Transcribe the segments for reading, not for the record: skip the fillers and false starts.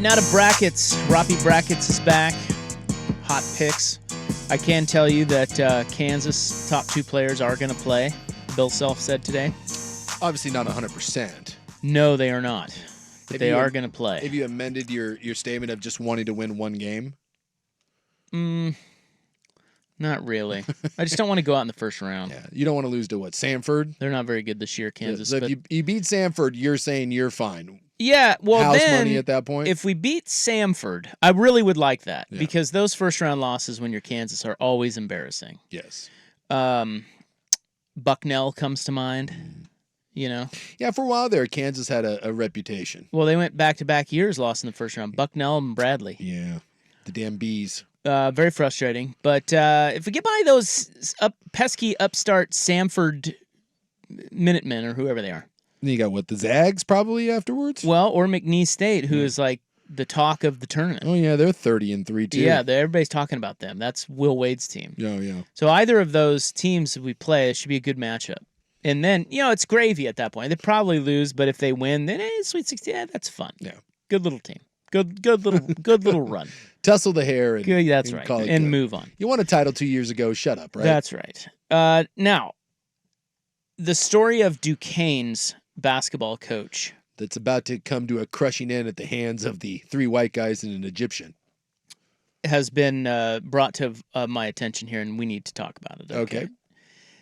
Now to brackets. Roppy Brackets is back. Hot picks. I can tell you that Kansas' top 2 players are going to play. Bill Self said today. Obviously not 100%. No, they are not. But they are going to play. Have you amended your statement of just wanting to win one game? Not really. I just don't want to go out in the first round. Yeah, you don't want to lose to what, Samford? They're not very good this year, Kansas. So if you beat Samford, you're saying you're fine. Yeah, well House then, money at that point? if we beat Samford, I really would like that because those first-round losses when you're Kansas are always embarrassing. Yes. Bucknell comes to mind, you know? Yeah, for a while there, Kansas had a reputation. Well, they went back-to-back years lost in the first round. Bucknell and Bradley. Yeah, the damn bees. Very frustrating. But if we get by those pesky upstart Samford Minutemen or whoever they are. Then you got what, the Zags probably afterwards? Well, or McNeese State, who is like the talk of the tournament. Oh, yeah, they're 30-3 too. Yeah, everybody's talking about them. That's Will Wade's team. Yeah. So either of those teams that we play, it should be a good matchup. And then, it's gravy at that point. They probably lose, but if they win, then Sweet 16, that's fun. Yeah. Good little team. Good little run. Tussle the hair and that's right. And move on. You won a title 2 years ago. Shut up, right? That's right. Now, the story of Duquesne's basketball coach that's about to come to a crushing end at the hands of the 3 white guys and an Egyptian has been brought to my attention here, and we need to talk about it. Okay.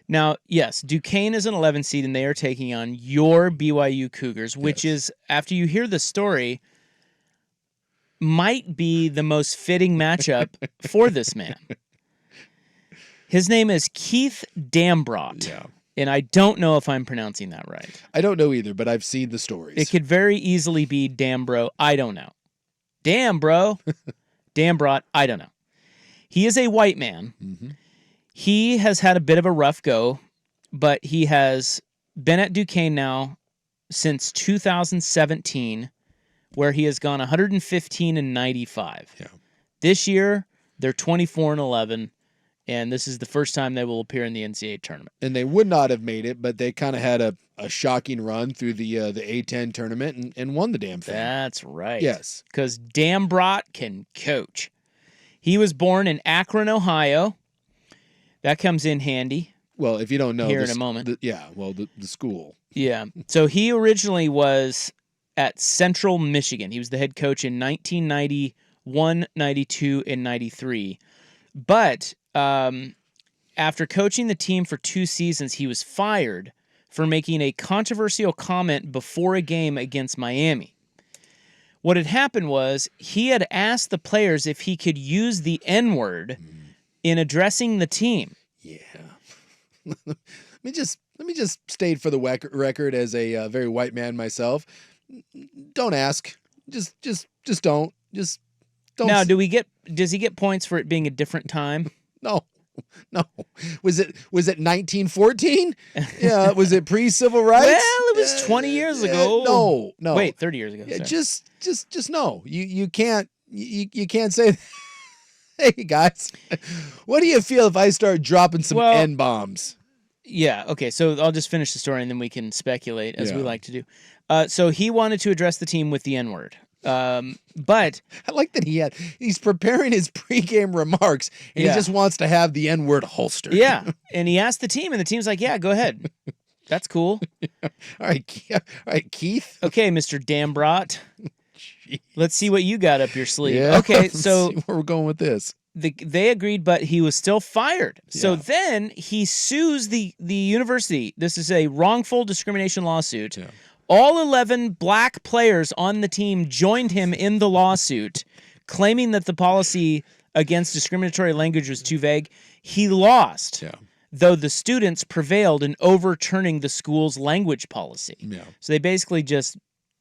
Now, yes, Duquesne is an 11 seed, and they are taking on your BYU Cougars, which is, after you hear the story, might be the most fitting matchup for this man. His name is Keith Dambrot. Yeah. And I don't know if I'm pronouncing that right. I don't know either, but I've seen the stories. It could very easily be Dambrot. I don't know. Dambrot. Dambrot. I don't know. He is a white man. Mm-hmm. He has had a bit of a rough go, but he has been at Duquesne now since 2017, where he has gone 115-95. Yeah. This year, they're 24-11. And this is the first time they will appear in the NCAA tournament. And they would not have made it, but they kind of had a shocking run through the A10 tournament and won the damn thing. That's right. Yes. Because Dambrot can coach. He was born in Akron, Ohio. That comes in handy. Well, if you don't know. Here in a moment. The school. Yeah. So he originally was at Central Michigan. He was the head coach in 1991, 92, and 93. But after coaching the team for 2 seasons, he was fired for making a controversial comment before a game against Miami. What had happened was he had asked the players if he could use the N-word in addressing the team. Yeah. Let me just state for the record as a very white man myself. Don't ask. Just don't. Just don't. Now, does he get points for it being a different time? No. Was it 1914? Yeah. Was it pre-civil rights? Well, it was 20 years ago. No. Wait, 30 years ago. Yeah, just no. You can't say that. Hey guys, what do you feel if I start dropping some N-bombs? Yeah. Okay. So I'll just finish the story and then we can speculate as we like to do. So he wanted to address the team with the N-word. But I like that he's preparing his pregame remarks and he just wants to have the N-word holstered. Yeah. And he asked the team and the team's like, yeah, go ahead. That's cool. All right, Keith. Okay, Mr. Dambrot. Jeez. Let's see what you got up your sleeve. Yeah, okay, so see where we're going with this. They agreed, but he was still fired. So then he sues the university. This is a wrongful discrimination lawsuit. Yeah. All 11 black players on the team joined him in the lawsuit, claiming that the policy against discriminatory language was too vague. He lost, though the students prevailed in overturning the school's language policy. Yeah. So they basically just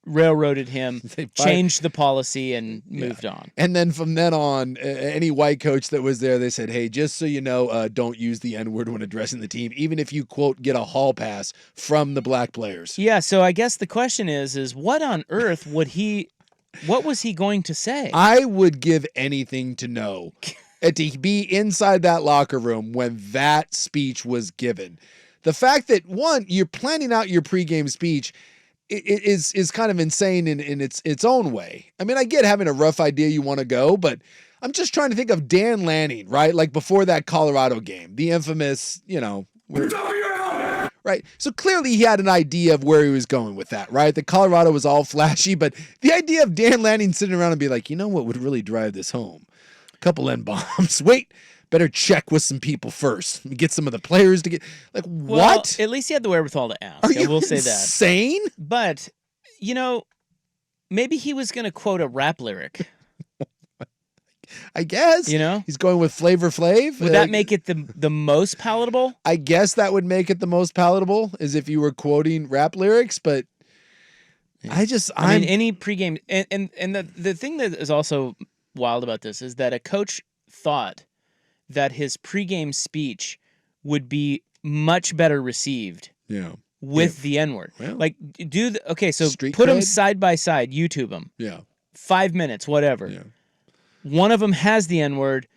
railroaded him, changed the policy, and moved on. And then from then on, any white coach that was there, they said, hey, just so you know, don't use the N-word when addressing the team, even if you, quote, get a hall pass from the black players. Yeah, so I guess the question is what on earth what was he going to say? I would give anything to know. To be inside that locker room when that speech was given. The fact that, one, you're planning out your pregame speech, is kind of insane in its own way. I mean, I get having a rough idea you want to go, but I'm just trying to think of Dan Lanning, right? Like before that Colorado game, the infamous, right? So clearly he had an idea of where he was going with that, right? The Colorado was all flashy, but the idea of Dan Lanning sitting around and be like, you know what would really drive this home? A couple N-bombs. Wait, better check with some people first. Get some of the players to get what? Well, at least he had the wherewithal to ask. I will say that. Insane? But, maybe he was going to quote a rap lyric. I guess. He's going with Flavor Flav. Would that make it the most palatable? I guess that would make it the most palatable, as if you were quoting rap lyrics, but I mean, any pregame, and the thing that is also wild about this is that a coach thought that his pregame speech would be much better received with the N-word. Well, so put them side by side, YouTube them. Yeah. 5 minutes, whatever. Yeah. One of them has the N-word.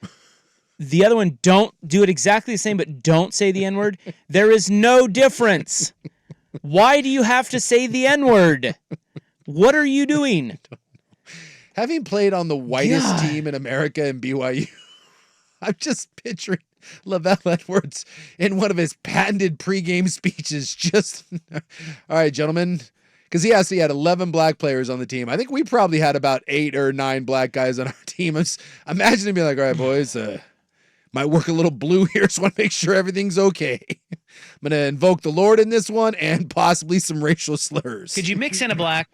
The other one don't do it exactly the same, but don't say the N-word. There is no difference. Why do you have to say the N-word? What are you doing? Having played on the whitest team in America in BYU, I'm just picturing Lavelle Edwards in one of his patented pregame speeches. Just, all right, gentlemen. Because he had 11 black players on the team. I think we probably had about 8 or 9 black guys on our team. I'm imagining being like, all right, boys, might work a little blue here. Just want to make sure everything's okay. I'm going to invoke the Lord in this one and possibly some racial slurs. Could you mix in a black?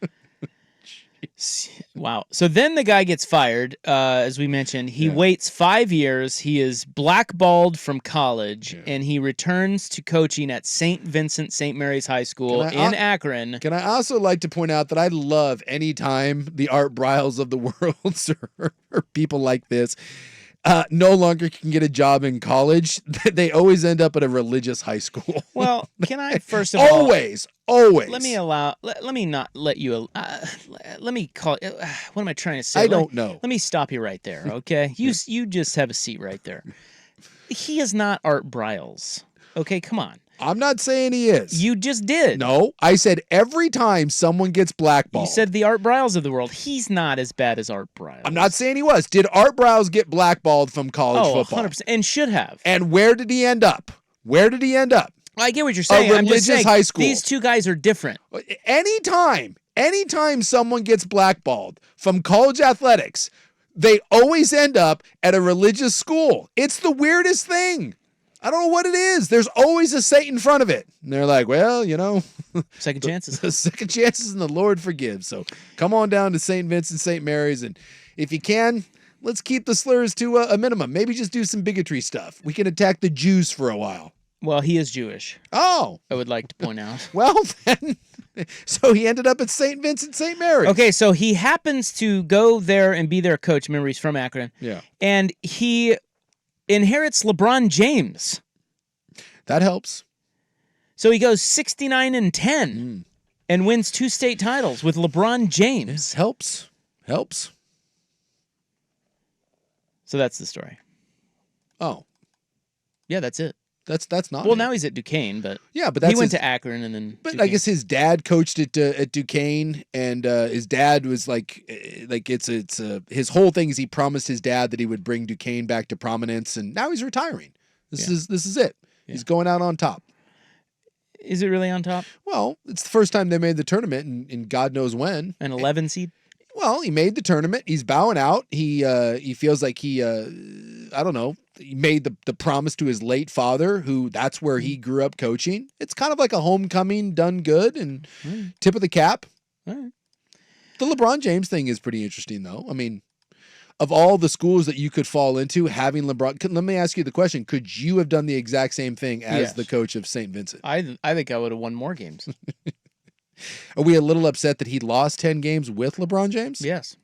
Wow. So then the guy gets fired. As we mentioned, he waits 5 years. He is blackballed from college, and he returns to coaching at St. Vincent St. Mary's High School in Akron. Can I also like to point out that I love any time the Art Briles of the world or people like this no longer can get a job in college. They always end up at a religious high school. Well, can I first of all always let me not let you let me call what am I trying to say? I don't know. Let me stop you right there, okay? You just have a seat right there. He is not Art Briles. Okay, come on. I'm not saying he is. You just did. No, I said every time someone gets blackballed. You said the Art Briles of the world. He's not as bad as Art Briles. I'm not saying he was. Did Art Briles get blackballed from college football? 100%. And should have. And where did he end up? I get what you're saying. A religious high school. These two guys are different. Anytime someone gets blackballed from college athletics, they always end up at a religious school. It's the weirdest thing. I don't know what it is. There's always a saint in front of it. And they're like, well, second chances. Second chances and the Lord forgives. So come on down to St. Vincent, St. Mary's. And if you can, let's keep the slurs to a minimum. Maybe just do some bigotry stuff. We can attack the Jews for a while. Well, he is Jewish. Oh. I would like to point out. Well, then, so he ended up at St. Vincent, St. Mary's. Okay, so he happens to go there and be their coach. Remember, he's from Akron. Yeah. And he inherits LeBron James. That helps. So he goes 69-10 and wins 2 state titles with LeBron James. This helps. So that's the story. Oh. Yeah, that's it. That's not. Well, now he's at Duquesne, but he went to Akron and then. But Duquesne. I guess his dad coached at Duquesne, and his dad was like it's his whole thing is he promised his dad that he would bring Duquesne back to prominence, and now he's retiring. This is it. Yeah. He's going out on top. Is it really on top? Well, it's the first time they made the tournament in God knows when. An 11 seed. Well, he made the tournament. He's bowing out. He feels like he made the promise to his late father, who that's where he grew up coaching. It's kind of like a homecoming done good and tip of the cap. All right. The LeBron James thing is pretty interesting, though. I mean, of all the schools that you could fall into, having LeBron, let me ask you the question. Could you have done the exact same thing as the coach of St. Vincent? I think I would have won more games. Are we a little upset that he lost 10 games with LeBron James? Yes.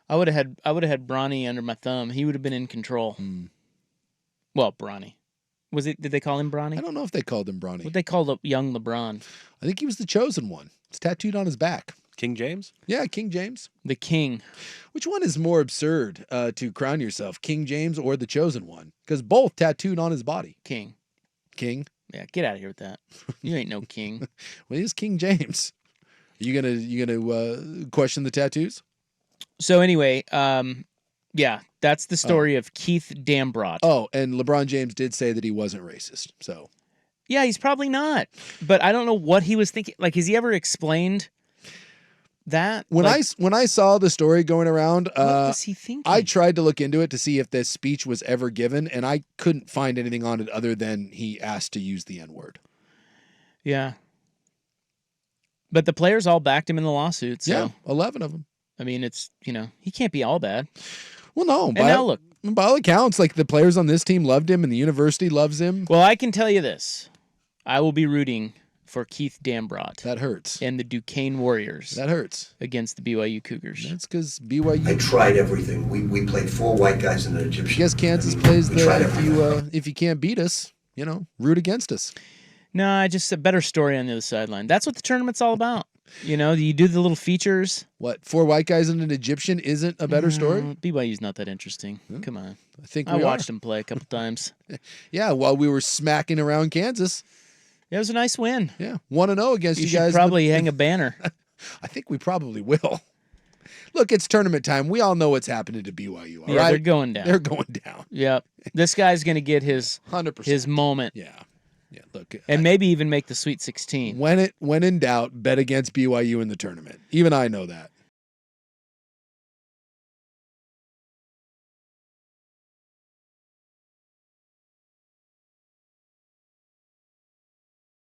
I would have had Bronny under my thumb. He would have been in control. Well, Bronny. Did they call him Bronny? I don't know if they called him Bronny. What they called young LeBron? I think he was the chosen one. It's tattooed on his back. King James? Yeah, King James. The king. Which one is more absurd to crown yourself, King James or the chosen one? Because both tattooed on his body. King. King? Yeah, get out of here with that. You ain't no king. Well, he's King James. You gonna question the tattoos? So anyway, yeah, that's the story of Keith Dambrot. Oh, and LeBron James did say that he wasn't racist. So yeah, he's probably not. But I don't know what he was thinking. Like, has he ever explained that? When I saw the story going around, what was he thinking? I tried to look into it to see if this speech was ever given, and I couldn't find anything on it other than he asked to use the N-word. Yeah. But the players all backed him in the lawsuit. So. Yeah, 11 of them. I mean, it's, he can't be all bad. Well, no. And now look. By all accounts, like the players on this team loved him and the university loves him. Well, I can tell you this. I will be rooting for Keith Dambrot. That hurts. And the Duquesne Warriors. That hurts. Against the BYU Cougars. That's because BYU... I tried everything. We played 4 white guys and an Egyptian. I guess Kansas plays if you can't beat us, root against us. No, just a better story on the other sideline. That's what the tournament's all about. You do the little features. What, 4 white guys and an Egyptian isn't a better story? BYU's not that interesting. Come on. I watched them play a couple times. Yeah, while we were smacking around Kansas. It was a nice win. Yeah, 1-0 against you guys. You should probably hang a banner. I think we probably will. Look, it's tournament time. We all know what's happening to BYU, all right? They're going down. They're going down. Yep. This guy's going to get his 100%. His moment. Yeah. Yeah, look. And maybe even make the Sweet 16. When in doubt, bet against BYU in the tournament. Even I know that.